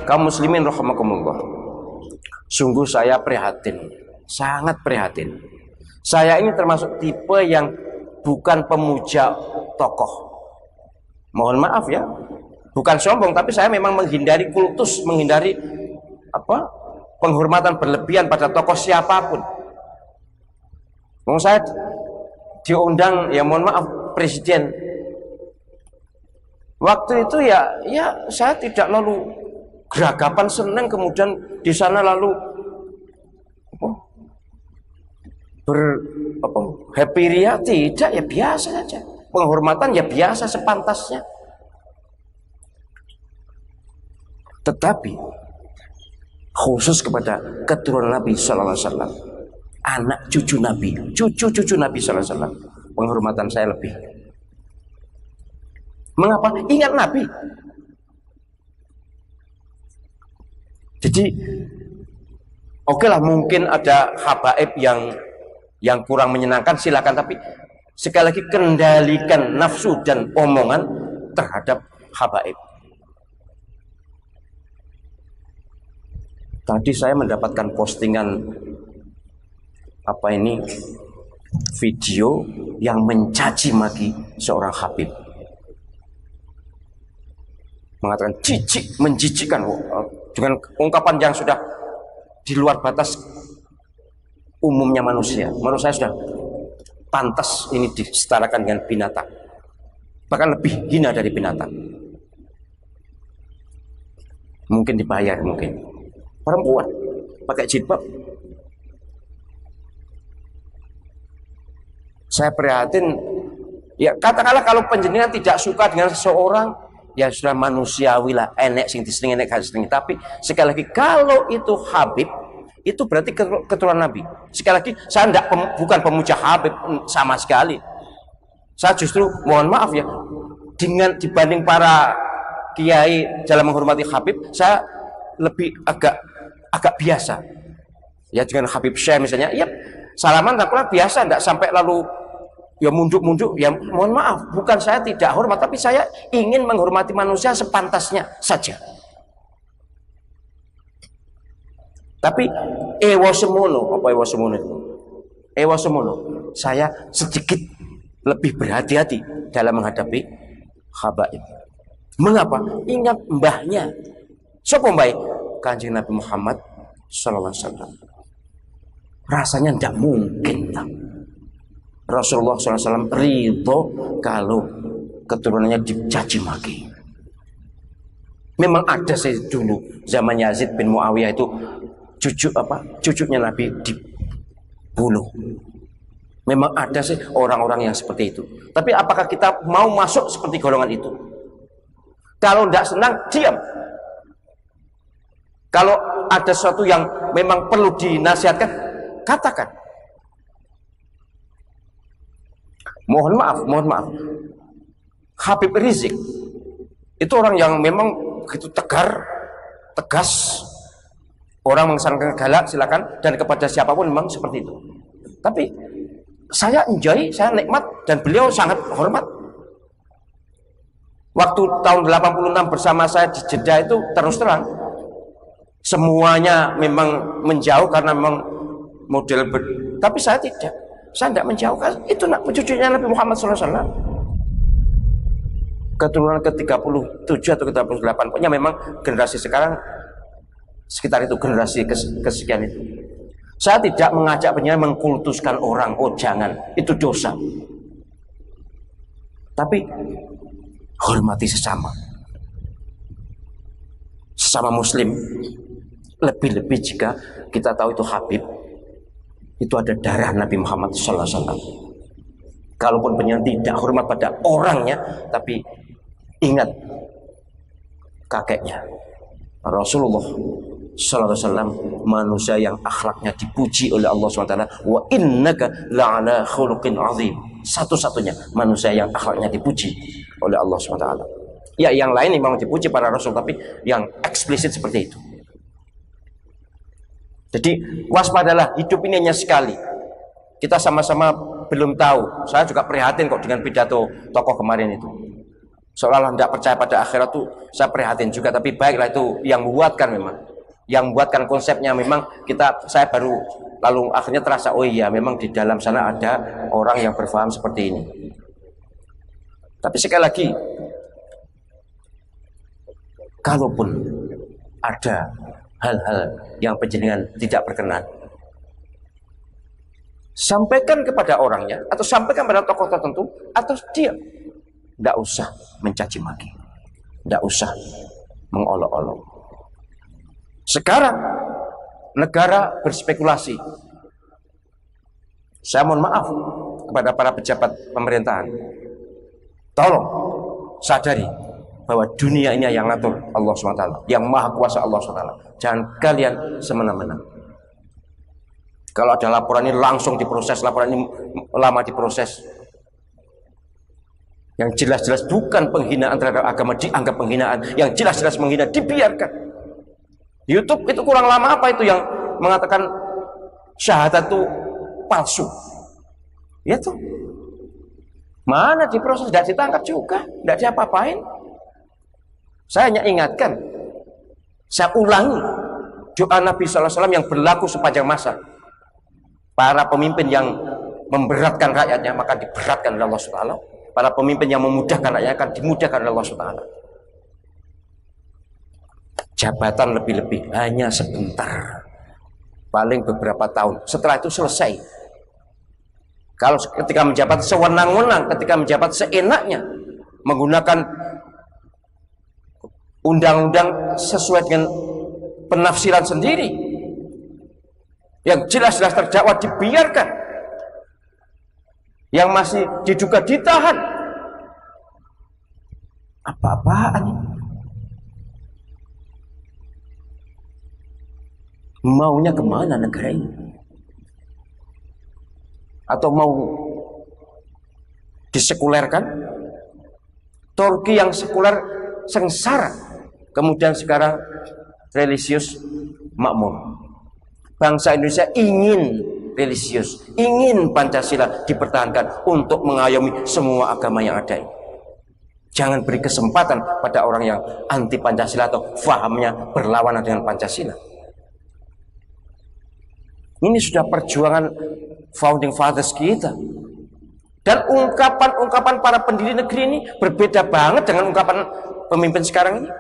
kaum muslimin rahimakumullah, sungguh saya prihatin, sangat prihatin. Saya ini termasuk tipe yang bukan pemuja tokoh. Mohon maaf ya, bukan sombong, tapi saya memang menghindari kultus, menghindari penghormatan berlebihan pada tokoh siapapun. Saya diundang, ya mohon maaf, presiden. Waktu itu ya saya tidak lalu geragapan senang, kemudian di sana lalu happy ria, tidak, ya biasa saja. Penghormatan ya biasa sepantasnya. Tetapi khusus kepada keturunan Nabi Sallallahu Alaihi Wasallam, anak cucu Nabi, cucu Nabi Sallallahu Alaihi Wasallam, penghormatan saya lebih. Mengapa? Ingat Nabi. Jadi oke lah, mungkin ada habaib yang kurang menyenangkan, silakan, tapi sekali lagi kendalikan nafsu dan omongan terhadap habaib. Tadi saya mendapatkan postingan video yang mencaci maki seorang habib, mengatakan jijik, menjijikkan, dengan ungkapan yang sudah di luar batas umumnya manusia. Menurut saya sudah pantas ini disetarakan dengan binatang, bahkan lebih hina dari binatang. Mungkin dibayar, mungkin perempuan pakai jilbab. Saya prihatin. Ya katakanlah kalau penjenengan tidak suka dengan seseorang, ya sudah manusiawi lah, enek sing disenengi, enek gak disenengi. Tapi sekali lagi, kalau itu habib, itu berarti keturunan Nabi. Sekali lagi, saya bukan pemuja habib sama sekali. Saya justru mohon maaf ya, dibanding para kiai dalam menghormati habib, saya lebih agak biasa. Ya dengan Habib Syekh misalnya, ya salaman takulah biasa, tidak sampai lalu ya munduk-munduk. Ya mohon maaf, bukan saya tidak hormat, tapi saya ingin menghormati manusia sepantasnya saja. Tapi ewa semono, apa ewa semono itu? Ewa semono, saya sedikit lebih berhati-hati dalam menghadapi habaib. Mengapa? Ingat mbahnya. Siapa mbah? Kanjeng Nabi Muhammad Sallallahu Alaihi Wasallam. Rasanya tidak mungkin tak. Rasulullah SAW ridho kalau keturunannya dicaci maki. Memang ada sih dulu zaman Yazid bin Muawiyah itu cucunya Nabi dibunuh. Memang ada sih orang-orang yang seperti itu. Tapi apakah kita mau masuk seperti golongan itu? Kalau tidak senang, diam. Kalau ada sesuatu yang memang perlu dinasihatkan, katakan. Mohon maaf. Habib Rizik itu orang yang memang begitu tegas. Orang mengesankan galak, silakan, dan kepada siapapun memang seperti itu. Tapi saya enjoy, saya nikmat, dan beliau sangat hormat. Waktu tahun 86 bersama saya di Jeddah itu terus terang semuanya memang menjauh karena memang model tapi saya tidak menjauhkan. Itu cucunya Nabi Muhammad SAW, keturunan ke-37 atau ke-38, pokoknya memang generasi sekarang sekitar itu, generasi kesekian itu. Saya tidak mengajak penyanyi mengkultuskan orang, oh jangan, itu dosa. Tapi hormati sesama muslim. Lebih-lebih jika kita tahu itu habib, itu ada darah Nabi Muhammad SAW. Kalaupun penyanyi tidak hormat pada orangnya, tapi ingat kakeknya Rasulullah SAW, manusia yang akhlaknya dipuji oleh Allah SWT. Wa innaka la'ala khuluqin azim. Satu-satunya manusia yang akhlaknya dipuji oleh Allah SWT. Ya yang lain memang dipuji para Rasul, tapi yang eksplisit seperti itu. Jadi waspadalah, hidup ini hanya sekali. Kita sama-sama belum tahu. Saya juga prihatin kok dengan pidato tokoh kemarin itu. Seolah-olah tidak percaya pada akhirat tuh saya prihatin juga, tapi baiklah itu yang membuatkan memang. Yang membuatkan konsepnya memang saya baru lalu akhirnya terasa oh iya memang di dalam sana ada orang yang berpaham seperti ini. Tapi sekali lagi, kalaupun ada hal-hal yang panjenengan tidak berkenan, sampaikan kepada orangnya atau sampaikan pada tokoh tertentu atau diam. Tidak usah mencaci maki, tidak usah mengolok-olok. Sekarang negara berspekulasi. Saya mohon maaf kepada para pejabat pemerintahan, tolong sadari bahwa dunia ini yang ngatur Allah SWT, yang maha kuasa Allah SWT. Jangan kalian semena-mena. Kalau ada laporan ini langsung diproses, laporan ini lama diproses. Yang jelas-jelas bukan penghinaan terhadap agama dianggap penghinaan, yang jelas-jelas menghina dibiarkan. YouTube itu kurang lama apa itu yang mengatakan syahadat itu palsu? Ya tuh. Mana diproses, tidak ditangkap juga, tidak diapa-apain. Saya hanya ingatkan, saya ulangi doa Nabi SAW yang berlaku sepanjang masa. Para pemimpin yang memberatkan rakyatnya maka diberatkan oleh Allah SWT. Para pemimpin yang memudahkan rakyatnya akan dimudahkan oleh Allah SWT. Jabatan lebih-lebih hanya sebentar, paling beberapa tahun. Setelah itu selesai. Kalau ketika menjabat sewenang-wenang, ketika menjabat seenaknya, menggunakan undang-undang sesuai dengan penafsiran sendiri, yang jelas-jelas terdakwa dibiarkan, yang masih diduga ditahan. Apa-apaan ini? Maunya kemana negara ini? Atau mau disekulerkan? Turki yang sekuler sengsara, kemudian sekarang religius makmur. Bangsa Indonesia ingin religius, ingin Pancasila dipertahankan untuk mengayomi semua agama yang ada. Jangan beri kesempatan pada orang yang anti Pancasila atau fahamnya berlawanan dengan Pancasila. Ini sudah perjuangan founding fathers kita. Dan ungkapan-ungkapan para pendiri negeri ini berbeda banget dengan ungkapan pemimpin sekarang ini.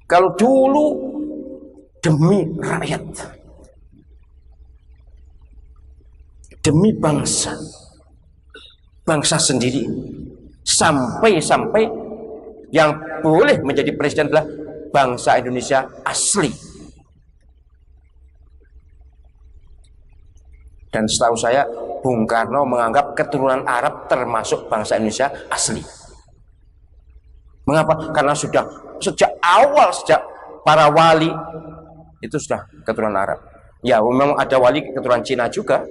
Kalau dulu demi rakyat, demi bangsa, bangsa sendiri, sampai-sampai yang boleh menjadi presiden adalah bangsa Indonesia asli. Dan setahu saya Bung Karno menganggap keturunan Arab termasuk bangsa Indonesia asli. Mengapa? Karena sudah sejak awal, sejak para wali itu sudah keturunan Arab. Ya memang ada wali keturunan Cina juga.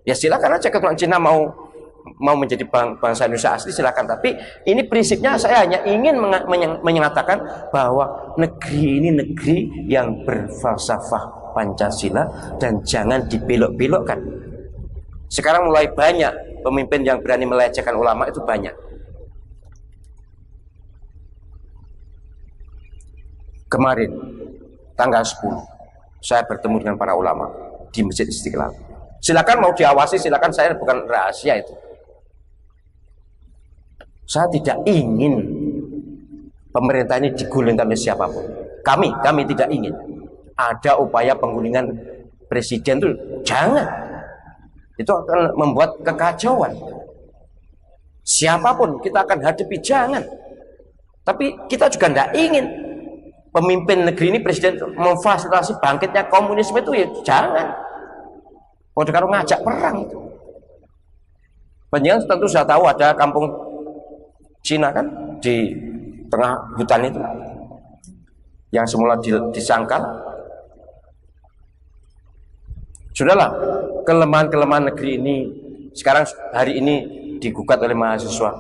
Ya silakan aja keturunan Cina mau menjadi bangsa Indonesia asli, silakan. Tapi ini prinsipnya saya hanya ingin menyatakan bahwa negeri ini negeri yang berfalsafah Pancasila dan jangan dibelok-belokkan. Sekarang mulai banyak pemimpin yang berani melecehkan ulama, itu banyak. Kemarin tanggal 10 saya bertemu dengan para ulama di Masjid Istiqlal. Silakan mau diawasi, silakan, saya bukan rahasia itu. Saya tidak ingin pemerintah ini digulingkan oleh siapapun. Kami tidak ingin ada upaya penggulingan presiden itu, jangan. Itu akan membuat kekacauan. Siapapun kita akan hadapi, jangan. Tapi kita juga tidak ingin pemimpin negeri ini, presiden, memfasilitasi bangkitnya komunisme itu, ya jangan. Kalau kalau ngajak perang itu. Panjenengan tentu sudah tahu ada kampung Cina kan di tengah hutan itu, yang semula disangkal. Sudahlah, kelemahan-kelemahan negeri ini sekarang hari ini digugat oleh mahasiswa,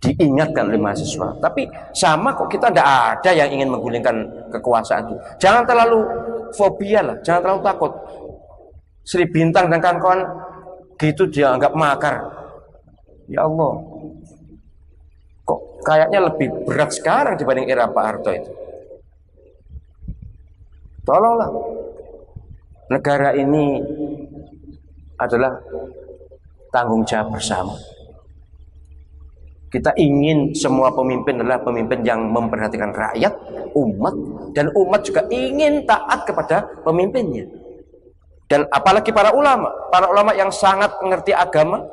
diingatkan oleh mahasiswa. Tapi sama kok, kita tidak ada yang ingin menggulingkan kekuasaan itu. Jangan terlalu fobia lah, jangan terlalu takut. Sri Bintang dan kawan-kawan gitu dianggap makar. Ya Allah, kok kayaknya lebih berat sekarang dibanding era Pak Harto itu. Tolonglah, negara ini adalah tanggung jawab bersama. Kita ingin semua pemimpin adalah pemimpin yang memperhatikan rakyat, umat, dan umat juga ingin taat kepada pemimpinnya. Dan apalagi para ulama yang sangat mengerti agama,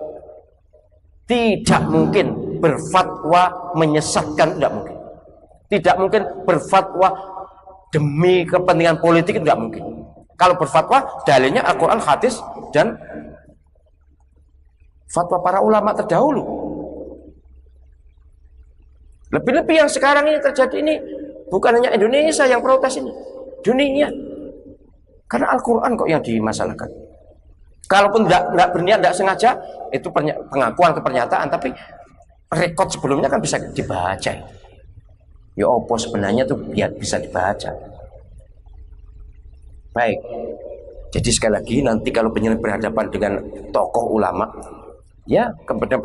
tidak mungkin berfatwa menyesatkan, tidak mungkin. Tidak mungkin berfatwa demi kepentingan politik, tidak mungkin. Kalau berfatwa, dalilnya Al-Quran, hadis, dan fatwa para ulama terdahulu. Lebih-lebih yang sekarang ini terjadi ini bukan hanya Indonesia yang protes ini, dunia. Karena Al-Quran kok yang dimasalahkan. Kalaupun tidak berniat, tidak sengaja, itu pengakuan atau pernyataan, tapi rekod sebelumnya kan bisa dibaca. Ya apa sebenarnya itu biar bisa dibaca. Baik. Jadi sekali lagi nanti kalau penyidik berhadapan dengan tokoh ulama, ya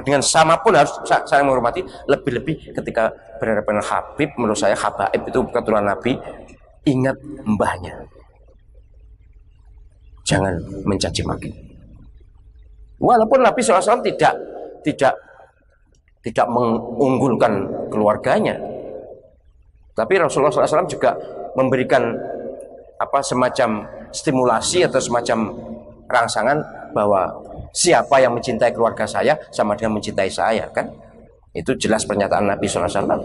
dengan sama pun harus saling menghormati. Lebih-lebih ketika berhadapan dengan Habib, menurut saya Habaib itu keturunan Nabi, ingat mbahnya, jangan mencaci maki. Walaupun Nabi SAW tidak mengunggulkan keluarganya, tapi Rasulullah SAW juga memberikan semacam stimulasi atau semacam rangsangan bahwa siapa yang mencintai keluarga saya sama dengan mencintai saya, kan? Itu jelas pernyataan Nabi SAW.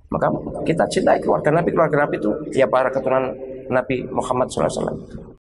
Maka kita cintai keluarga Nabi itu ya para keturunan Nabi Muhammad SAW.